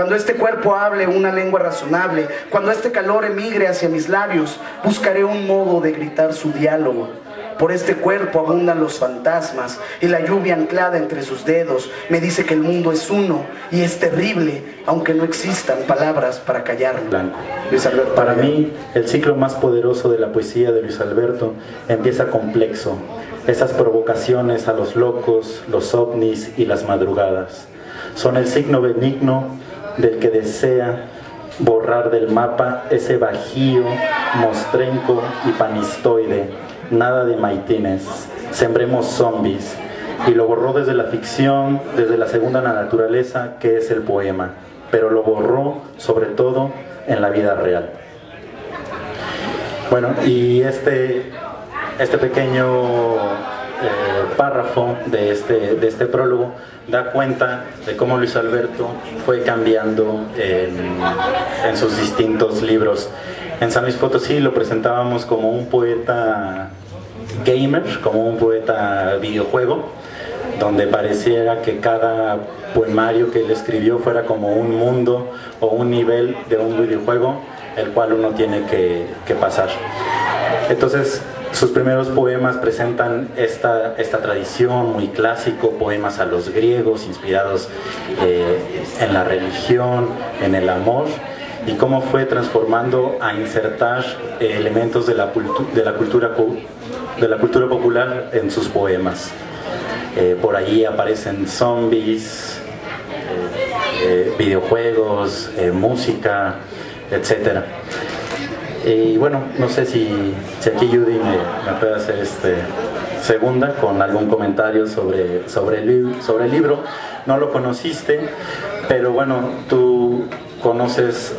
Cuando este cuerpo hable una lengua razonable, cuando este calor emigre hacia mis labios, buscaré un modo de gritar su diálogo. Por este cuerpo abundan los fantasmas y la lluvia anclada entre sus dedos me dice que el mundo es uno y es terrible, aunque no existan palabras para callarlo. Blanco. Luis Alberto. Para mí, el ciclo más poderoso de la poesía de Luis Alberto empieza complejo. Esas provocaciones a los locos, los ovnis y las madrugadas son el signo benigno del que desea borrar del mapa ese bajío mostrenco y panistoide. Nada de maitines, sembremos zombies, y lo borró desde la ficción, desde la segunda naturaleza que es el poema, pero lo borró sobre todo en la vida real. Bueno, y este pequeño párrafo de este prólogo da cuenta de cómo Luis Alberto fue cambiando en sus distintos libros. En San Luis Potosí lo presentábamos como un poeta gamer, como un poeta videojuego, donde pareciera que cada poemario que él escribió fuera como un mundo o un nivel de un videojuego, el cual uno tiene que pasar. Entonces, sus primeros poemas presentan esta tradición muy clásico, poemas a los griegos, inspirados en la religión, en el amor, y cómo fue transformando a insertar elementos de la cultura popular en sus poemas. Por allí aparecen zombies, videojuegos, música, etc. Y bueno, no sé si aquí Judy me puede hacer segunda con algún comentario sobre el libro. No lo conociste, pero bueno, tú conoces,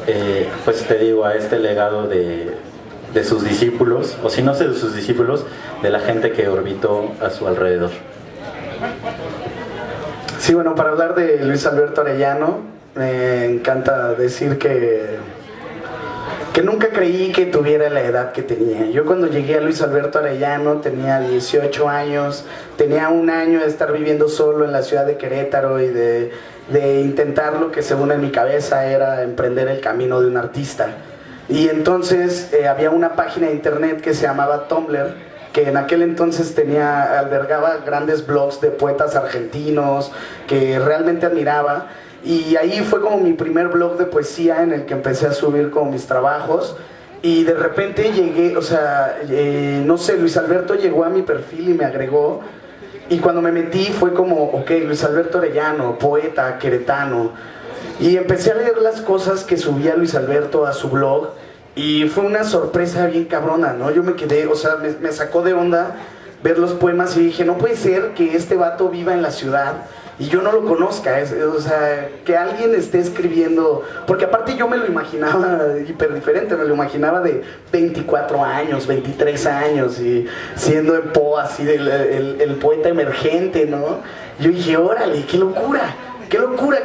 pues te digo, a este legado de sus discípulos, o si no sé de sus discípulos, de la gente que orbitó a su alrededor. Sí, bueno, para hablar de Luis Alberto Arellano, me encanta decir que nunca creí que tuviera la edad que tenía. Yo cuando llegué a Luis Alberto Arellano tenía 18 años, tenía un año de estar viviendo solo en la ciudad de Querétaro y de intentar lo que según en mi cabeza era emprender el camino de un artista. Y entonces había una página de internet que se llamaba Tumblr, que en aquel entonces albergaba grandes blogs de poetas argentinos que realmente admiraba. Y ahí fue como mi primer blog de poesía en el que empecé a subir como mis trabajos. Y de repente llegué, no sé, Luis Alberto llegó a mi perfil y me agregó. Y cuando me metí fue como, ok, Luis Alberto Arellano, poeta queretano. Y empecé a leer las cosas que subía Luis Alberto a su blog. Y fue una sorpresa bien cabrona, ¿no? Yo me quedé, me sacó de onda ver los poemas y dije, no puede ser que este vato viva en la ciudad y yo no lo conozca, que alguien esté escribiendo, porque aparte yo me lo imaginaba hiper diferente, me lo imaginaba de 24 años, 23 años, y siendo en así el poeta emergente, ¿no? Yo dije, órale, qué locura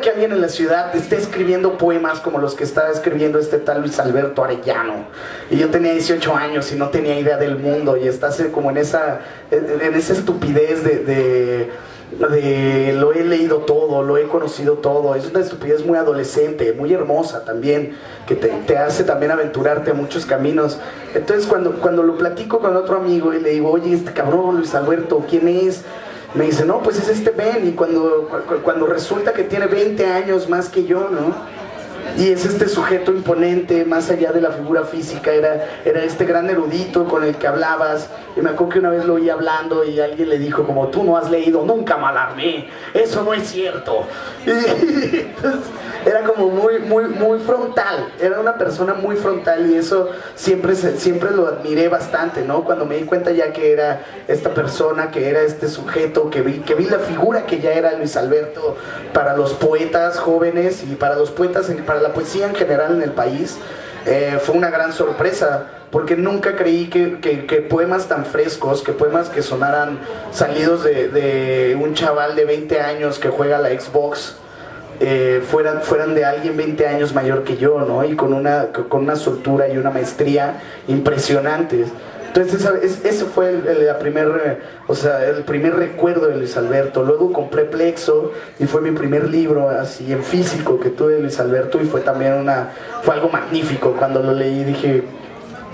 que alguien en la ciudad esté escribiendo poemas como los que estaba escribiendo este tal Luis Alberto Arellano. Y yo tenía 18 años y no tenía idea del mundo, y estás como en esa estupidez de lo he leído todo, lo he conocido todo. Es una estupidez muy adolescente, muy hermosa también, que te hace también aventurarte a muchos caminos. Entonces cuando lo platico con otro amigo y le digo, oye, este cabrón Luis Alberto, ¿quién es? Me dice, no, pues es este Ben. Y cuando resulta que tiene 20 años más que yo, ¿no? Y es este sujeto imponente, más allá de la figura física, era este gran erudito con el que hablabas. Y me acuerdo que una vez lo oí hablando y alguien le dijo como, tú no has leído nunca Mallarmé, eso no es cierto. Y entonces era como muy frontal, era una persona muy frontal, y eso siempre lo admiré bastante, ¿no? Cuando me di cuenta ya que era esta persona, que era este sujeto, que vi la figura que ya era Luis Alberto para los poetas jóvenes y para los poetas, para la poesía en general en el país. Fue una gran sorpresa, porque nunca creí que poemas tan frescos, que poemas que sonaran salidos de un chaval de 20 años que juega a la Xbox, fueran de alguien 20 años mayor que yo, ¿no? Y con una soltura y una maestría impresionantes. Entonces eso fue el primer recuerdo de Luis Alberto. Luego compré Plexo y fue mi primer libro así en físico que tuve de Luis Alberto, y fue también fue algo magnífico. Cuando lo leí dije,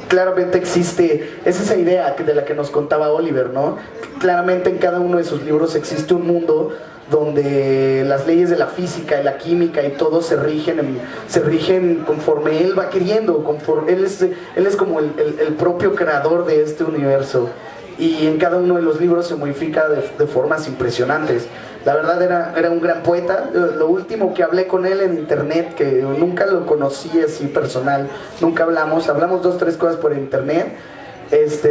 claramente existe, es esa idea de la que nos contaba Oliver, ¿no? Claramente en cada uno de sus libros existe un mundo donde las leyes de la física y la química y todo se rigen conforme él va queriendo, él es como el propio creador de este universo, y en cada uno de los libros se modifica de formas impresionantes. La verdad era un gran poeta. Lo último que hablé con él en internet, que nunca lo conocí así personal, nunca hablamos 2-3 cosas por internet,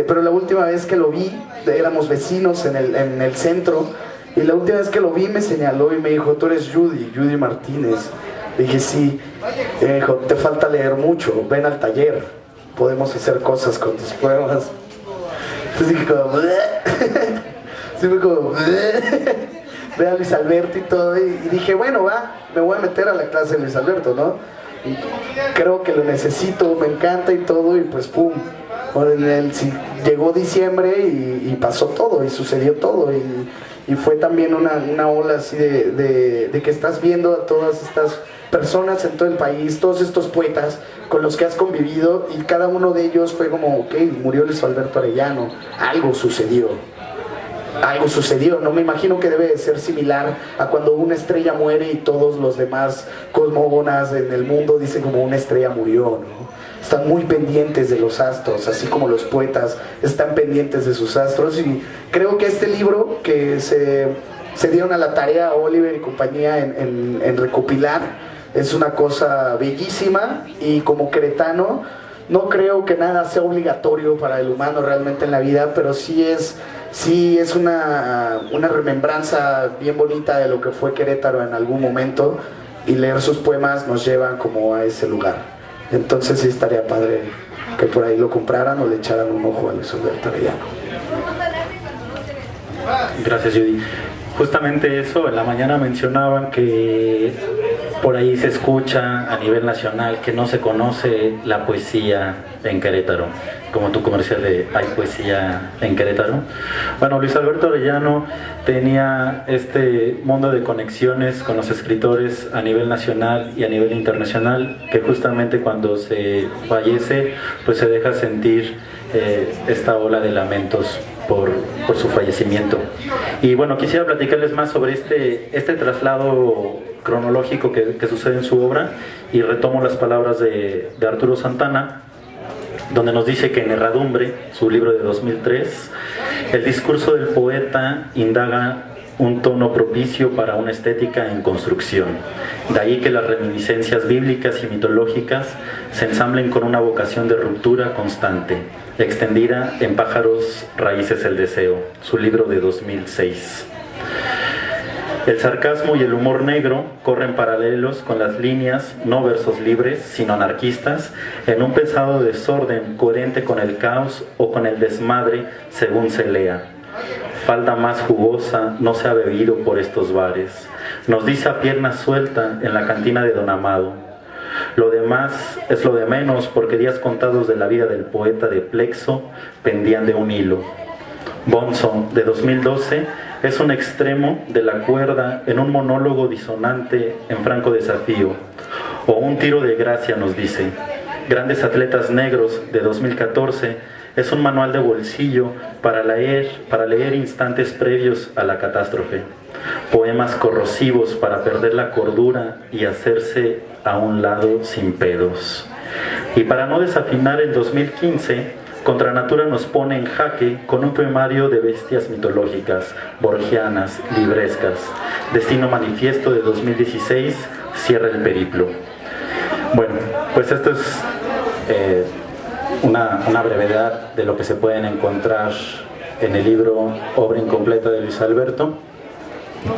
pero la última vez que lo vi, éramos vecinos en el centro, y la última vez que lo vi me señaló y me dijo, tú eres Judy Martínez. Le dije, sí. Y me dijo, te falta leer mucho, ven al taller, podemos hacer cosas con tus poemas. Entonces dije como, sí, fue como, ve a Luis Alberto y todo, y dije, bueno, me voy a meter a la clase de Luis Alberto, ¿no? Y creo que lo necesito, me encanta y todo, y pues pum, llegó diciembre y pasó todo, y sucedió todo, y fue también una ola así de que estás viendo a todas estas personas en todo el país, todos estos poetas con los que has convivido, y cada uno de ellos fue como, ok, murió Luis Alberto Arellano, algo sucedió, no me imagino que debe de ser similar a cuando una estrella muere y todos los demás cosmógonas en el mundo dicen como una estrella murió, ¿no? Están muy pendientes de los astros, así como los poetas están pendientes de sus astros, y creo que este libro que se dieron a la tarea Oliver y compañía en recopilar es una cosa bellísima, y como queretano no creo que nada sea obligatorio para el humano realmente en la vida, pero sí es una remembranza bien bonita de lo que fue Querétaro en algún momento, y leer sus poemas nos llevan como a ese lugar. Entonces sí estaría padre que por ahí lo compraran o le echaran un ojo a Luis Alberto Arellano. Gracias, Judy. Justamente eso, en la mañana mencionaban que por ahí se escucha a nivel nacional que no se conoce la poesía en Querétaro, como tu comercial de ¿hay poesía en Querétaro? Bueno, Luis Alberto Arellano tenía este mundo de conexiones con los escritores a nivel nacional y a nivel internacional, que justamente cuando se fallece, pues se deja sentir esta ola de lamentos por su fallecimiento. Y bueno, quisiera platicarles más sobre este traslado cronológico que sucede en su obra, y retomo las palabras de Arturo Santana, donde nos dice que en Herradumbre, su libro de 2003, el discurso del poeta indaga un tono propicio para una estética en construcción. De ahí que las reminiscencias bíblicas y mitológicas se ensamblen con una vocación de ruptura constante, extendida en Pájaros, Raíces del Deseo, su libro de 2006. El sarcasmo y el humor negro corren paralelos con las líneas, no versos libres, sino anarquistas, en un pesado desorden coherente con el caos o con el desmadre, según se lea. Falda más jugosa no se ha bebido por estos bares, nos dice a pierna suelta en la cantina de Don Amado. Lo demás es lo de menos, porque días contados de la vida del poeta de Plexo pendían de un hilo. Bonzo, de 2012, es un extremo de la cuerda en un monólogo disonante en franco desafío, o un tiro de gracia, nos dice. Grandes Atletas Negros, de 2014, es un manual de bolsillo para leer instantes previos a la catástrofe. Poemas corrosivos para perder la cordura y hacerse a un lado sin pedos. Y para no desafinar, en 2015, Contra Natura nos pone en jaque con un poemario de bestias mitológicas, borgianas, librescas. Destino Manifiesto, de 2016, cierra el periplo. Bueno, pues esto es una brevedad de lo que se pueden encontrar en el libro Obra Incompleta de Luis Alberto,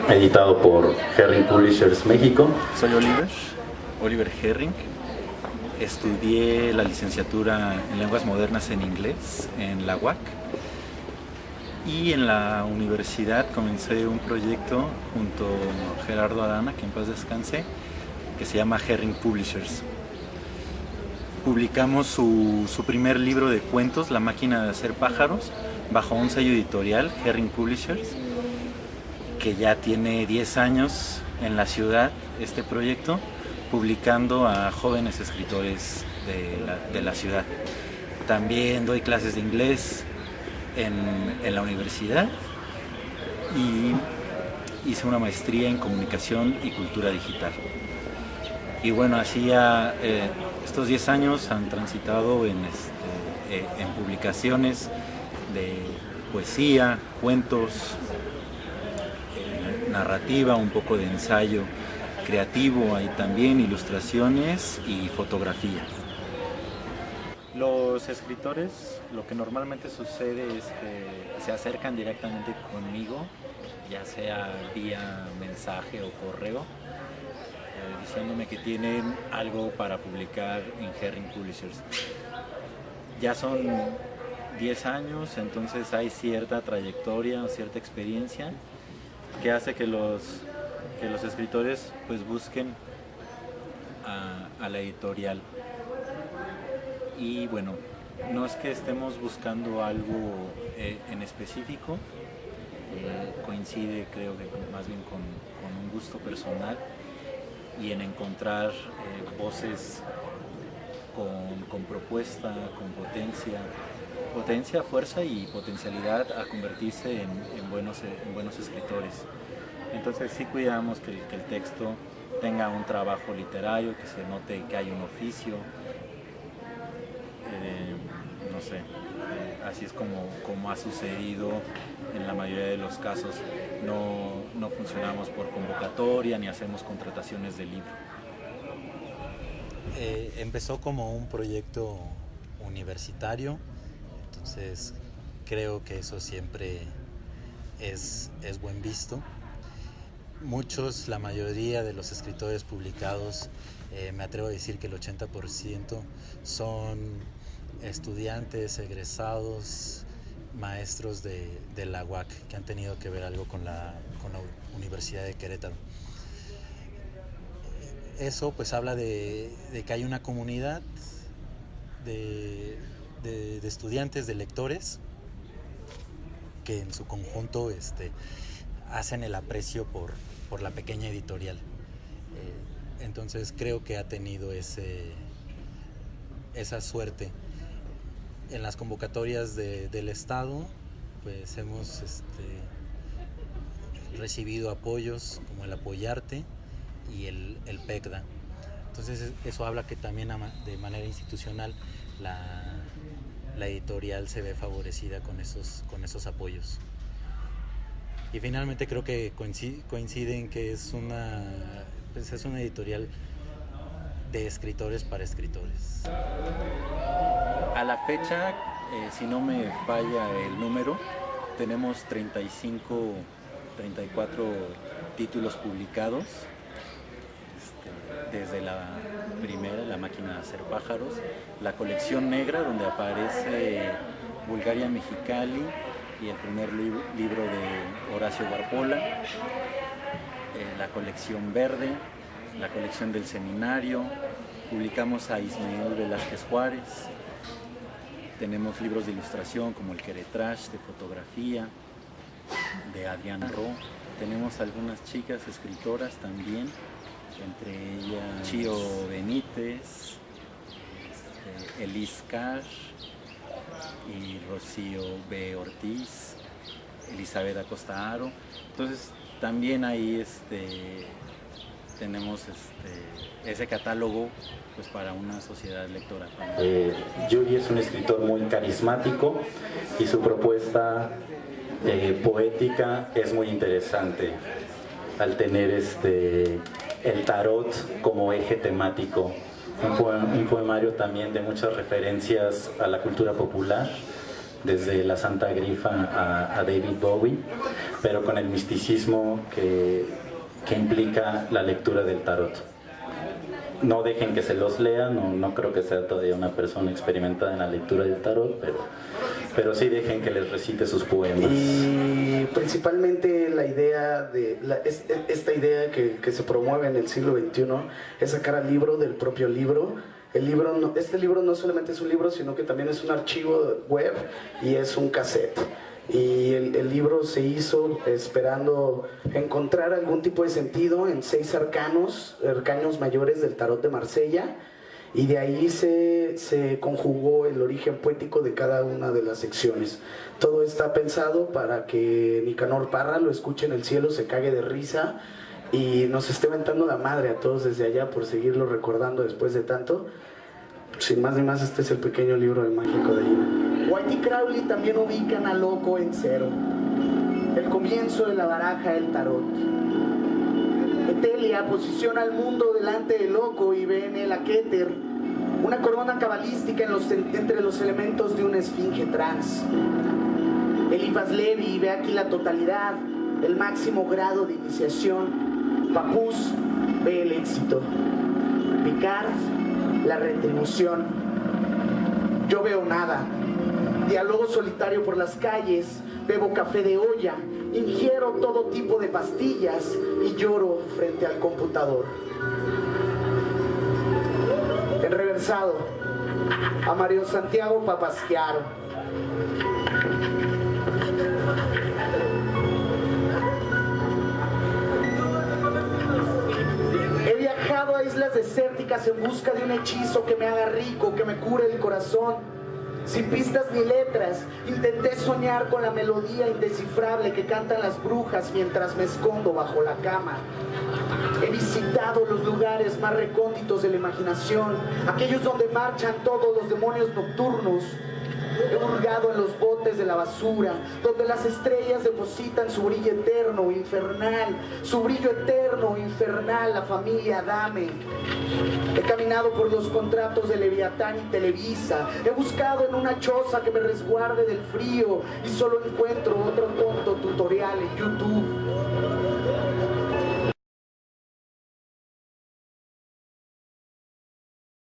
editado por Herring Publishers México. Soy Oliver Herring. Estudié la licenciatura en Lenguas Modernas en inglés en la UAC, y en la universidad comencé un proyecto junto a Gerardo Arana, que en paz descanse, que se llama Herring Publishers. publicamos su primer libro de cuentos, La máquina de hacer pájaros, bajo un sello editorial, Herring Publishers, que ya tiene 10 años en la ciudad, este proyecto, publicando a jóvenes escritores de la ciudad. También doy clases de inglés en la universidad y hice una maestría en comunicación y cultura digital. Y bueno, así estos 10 años han transitado en publicaciones de poesía, cuentos, narrativa, un poco de ensayo creativo, hay también ilustraciones y fotografía. Los escritores, lo que normalmente sucede es que se acercan directamente conmigo, ya sea vía mensaje o correo, diciéndome que tienen algo para publicar en Herring Publishers. Ya son 10 años, entonces hay cierta trayectoria, cierta experiencia que hace que los escritores pues busquen a la editorial. Y bueno, no es que estemos buscando algo en específico, coincide creo que más bien con un gusto personal y en encontrar voces con propuesta, con potencia, fuerza y potencialidad a convertirse en buenos escritores. Entonces sí cuidamos que el texto tenga un trabajo literario, que se note que hay un oficio, no sé, así es como ha sucedido en la mayoría de los casos. No funcionamos por convocatoria ni hacemos contrataciones de libro. Empezó como un proyecto universitario, entonces creo que eso siempre es buen visto. Muchos, la mayoría de los escritores publicados, me atrevo a decir que el 80% son estudiantes, egresados, maestros de la UAC, que han tenido que ver algo con la Universidad de Querétaro. Eso pues habla de que hay una comunidad de estudiantes, de lectores, que en su conjunto hacen el aprecio por la pequeña editorial. Entonces creo que ha tenido esa suerte. En las convocatorias del Estado pues hemos recibido apoyos como el Apoyarte y el PECDA. Entonces eso habla que también de manera institucional la editorial se ve favorecida con esos apoyos. Y finalmente creo que coincide en que es una editorial de escritores para escritores. A la fecha, si no me falla el número, tenemos 34 títulos publicados, desde la primera, La máquina de hacer pájaros, la colección negra, donde aparece Bulgaria Mexicali y el primer libro de Horacio Barpola, la colección verde, la colección del seminario, publicamos a Ismael Velázquez Juárez, tenemos libros de ilustración como el Queretrash, de fotografía, de Adrián Ro, tenemos algunas chicas escritoras también, entre ellas Chio Benítez, Elis Cash y Rocío B. Ortiz, Elizabeth Acosta Aro. Entonces también ahí tenemos ese catálogo pues para una sociedad lectora. Yuri es un escritor muy carismático y su propuesta poética es muy interesante al tener el tarot como eje temático. Un poemario también de muchas referencias a la cultura popular, desde la Santa Grifa a David Bowie, pero con el misticismo que implica la lectura del tarot. No dejen que se los lean, no creo que sea todavía una persona experimentada en la lectura del tarot, pero sí dejen que les recite sus poemas. Y principalmente la idea esta idea que se promueve en el siglo XXI es sacar al libro del propio libro, Este libro no solamente es un libro, sino que también es un archivo web y es un cassette. Y el libro se hizo esperando encontrar algún tipo de sentido en 6 arcanos mayores del tarot de Marsella, y de ahí se conjugó el origen poético de cada una de las secciones. Todo está pensado para que Nicanor Parra lo escuche en el cielo, se cague de risa y nos esté mentando la madre a todos desde allá por seguirlo recordando después de tanto. Sin más ni más, este es el pequeño libro del mágico de Ina. Whitey Crowley también ubican a Loco en cero, el comienzo de la baraja del tarot. Etelia posiciona al mundo delante de Loco y ve en él a Keter, una corona cabalística entre los elementos de una esfinge trans. Eliphas Levi ve aquí la totalidad, el máximo grado de iniciación. Papus ve el éxito. Picard, la retribución. Yo veo nada. Dialogo solitario por las calles, bebo café de olla, ingiero todo tipo de pastillas y lloro frente al computador. En reversado, a Mario Santiago Papasquiaro. He viajado a islas desérticas en busca de un hechizo que me haga rico, que me cure el corazón. Sin pistas ni letras, intenté soñar con la melodía indescifrable que cantan las brujas mientras me escondo bajo la cama. He visitado los lugares más recónditos de la imaginación, aquellos donde marchan todos los demonios nocturnos. He hurgado en los botes de la basura, donde las estrellas depositan su brillo eterno, infernal, su brillo eterno, infernal, la familia Adame. He caminado por los contratos de Leviatán y Televisa, he buscado en una choza que me resguarde del frío y solo encuentro otro tonto tutorial en YouTube.